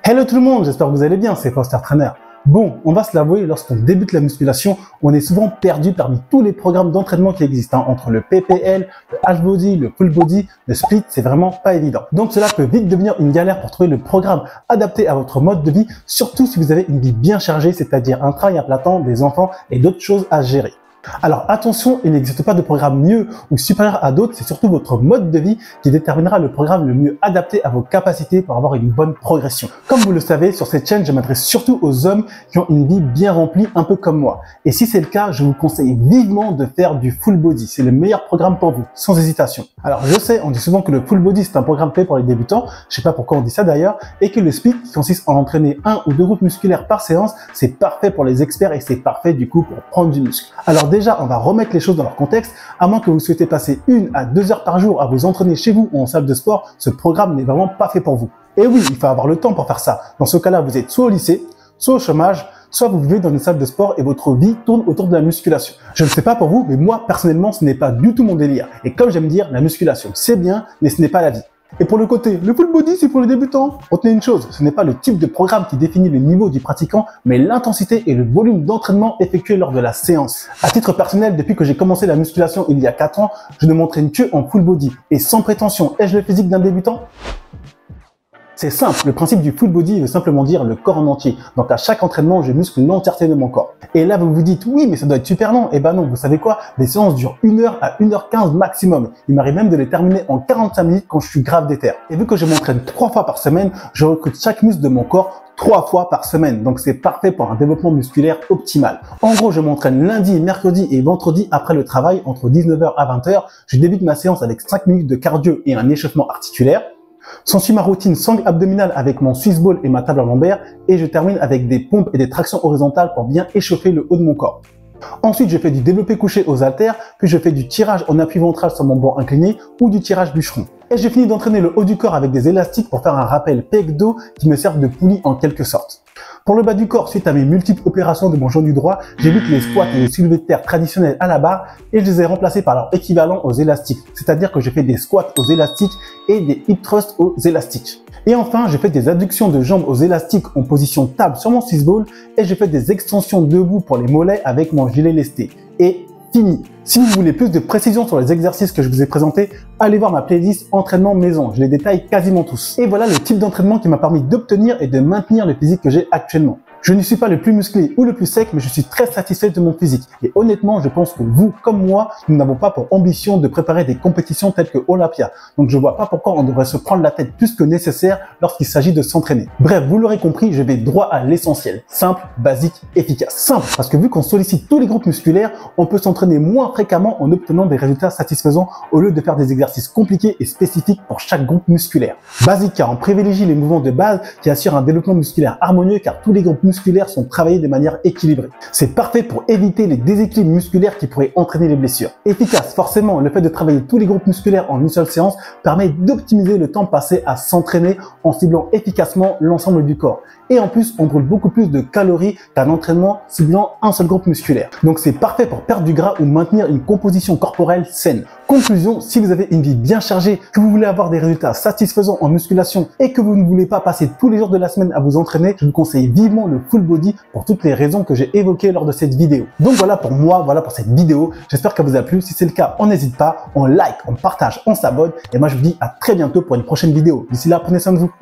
Hello tout le monde, j'espère que vous allez bien, c'est Foster Trainer. Bon, on va se l'avouer, lorsqu'on débute la musculation, on est souvent perdu parmi tous les programmes d'entraînement qui existent. Entre le PPL, le H-Body, le Full Body, le Split, c'est vraiment pas évident. Donc cela peut vite devenir une galère pour trouver le programme adapté à votre mode de vie, surtout si vous avez une vie bien chargée, c'est-à-dire un travail à plein temps, des enfants et d'autres choses à gérer. Alors attention, il n'existe pas de programme mieux ou supérieur à d'autres, c'est surtout votre mode de vie qui déterminera le programme le mieux adapté à vos capacités pour avoir une bonne progression. Comme vous le savez, sur cette chaîne, je m'adresse surtout aux hommes qui ont une vie bien remplie, un peu comme moi. Et si c'est le cas, je vous conseille vivement de faire du full body. C'est le meilleur programme pour vous, sans hésitation. Alors je sais, on dit souvent que le full body c'est un programme fait pour les débutants, je sais pas pourquoi on dit ça d'ailleurs, et que le split qui consiste à entraîner 1 ou 2 groupes musculaires par séance, c'est parfait pour les experts et c'est parfait du coup pour prendre du muscle. Alors déjà, on va remettre les choses dans leur contexte. À moins que vous souhaitez passer 1 à 2 heures par jour à vous entraîner chez vous ou en salle de sport, ce programme n'est vraiment pas fait pour vous. Et oui, il faut avoir le temps pour faire ça. Dans ce cas-là, vous êtes soit au lycée, soit au chômage, soit vous vivez dans une salle de sport et votre vie tourne autour de la musculation. Je ne sais pas pour vous, mais moi, personnellement, ce n'est pas du tout mon délire. Et comme j'aime dire, la musculation, c'est bien, mais ce n'est pas la vie. Et pour le côté, le full body, c'est pour les débutants. Retenez une chose, ce n'est pas le type de programme qui définit le niveau du pratiquant, mais l'intensité et le volume d'entraînement effectué lors de la séance. À titre personnel, depuis que j'ai commencé la musculation il y a 4 ans, je ne m'entraîne que en full body. Et sans prétention, ai-je le physique d'un débutant ? C'est simple, le principe du full body veut simplement dire le corps en entier. Donc à chaque entraînement, je muscle l'entièreté de mon corps. Et là, vous vous dites, oui, mais ça doit être super long. Eh ben non, vous savez quoi? Les séances durent 1h à 1h15 maximum. Il m'arrive même de les terminer en 45 minutes quand je suis grave déter. Et vu que je m'entraîne 3 fois par semaine, je recrute chaque muscle de mon corps 3 fois par semaine. Donc c'est parfait pour un développement musculaire optimal. En gros, je m'entraîne lundi, mercredi et vendredi après le travail entre 19h à 20h. Je débute ma séance avec 5 minutes de cardio et un échauffement articulaire. S'ensuit ma routine sangle abdominale avec mon Swiss ball et ma table à lombaire et je termine avec des pompes et des tractions horizontales pour bien échauffer le haut de mon corps. Ensuite, je fais du développé couché aux haltères, puis je fais du tirage en appui ventral sur mon banc incliné ou du tirage bûcheron. Et j'ai fini d'entraîner le haut du corps avec des élastiques pour faire un rappel pec-dos qui me servent de poulie en quelque sorte. Pour le bas du corps, suite à mes multiples opérations de mon genou droit, j'évite les squats et les soulevés de terre traditionnels à la barre et je les ai remplacés par leur équivalent aux élastiques. C'est-à-dire que je fais des squats aux élastiques et des hip thrusts aux élastiques. Et enfin, j'ai fait des adductions de jambes aux élastiques en position table sur mon Swiss ball et j'ai fait des extensions debout pour les mollets avec mon gilet lesté. Et fini. Si vous voulez plus de précision sur les exercices que je vous ai présentés, allez voir ma playlist entraînement maison. Je les détaille quasiment tous. Et voilà le type d'entraînement qui m'a permis d'obtenir et de maintenir le physique que j'ai actuellement. Je ne suis pas le plus musclé ou le plus sec, mais je suis très satisfait de mon physique. Et honnêtement, je pense que vous, comme moi, nous n'avons pas pour ambition de préparer des compétitions telles que Olympia. Donc je vois pas pourquoi on devrait se prendre la tête plus que nécessaire lorsqu'il s'agit de s'entraîner. Bref, vous l'aurez compris, je vais droit à l'essentiel. Simple, basique, efficace. Simple, parce que vu qu'on sollicite tous les groupes musculaires, on peut s'entraîner moins fréquemment en obtenant des résultats satisfaisants au lieu de faire des exercices compliqués et spécifiques pour chaque groupe musculaire. Basique, car on privilégie les mouvements de base qui assurent un développement musculaire harmonieux car tous les groupes musculaires sont travaillés de manière équilibrée. C'est parfait pour éviter les déséquilibres musculaires qui pourraient entraîner les blessures. Efficace, forcément, le fait de travailler tous les groupes musculaires en une seule séance permet d'optimiser le temps passé à s'entraîner en ciblant efficacement l'ensemble du corps. Et en plus, on brûle beaucoup plus de calories qu'un entraînement ciblant un seul groupe musculaire. Donc c'est parfait pour perdre du gras ou maintenir une composition corporelle saine. Conclusion, si vous avez une vie bien chargée, que vous voulez avoir des résultats satisfaisants en musculation et que vous ne voulez pas passer tous les jours de la semaine à vous entraîner, je vous conseille vivement le full body pour toutes les raisons que j'ai évoquées lors de cette vidéo. Donc voilà pour moi, voilà pour cette vidéo. J'espère qu'elle vous a plu. Si c'est le cas, on n'hésite pas, on like, on partage, on s'abonne. Et moi je vous dis à très bientôt pour une prochaine vidéo. D'ici là, prenez soin de vous.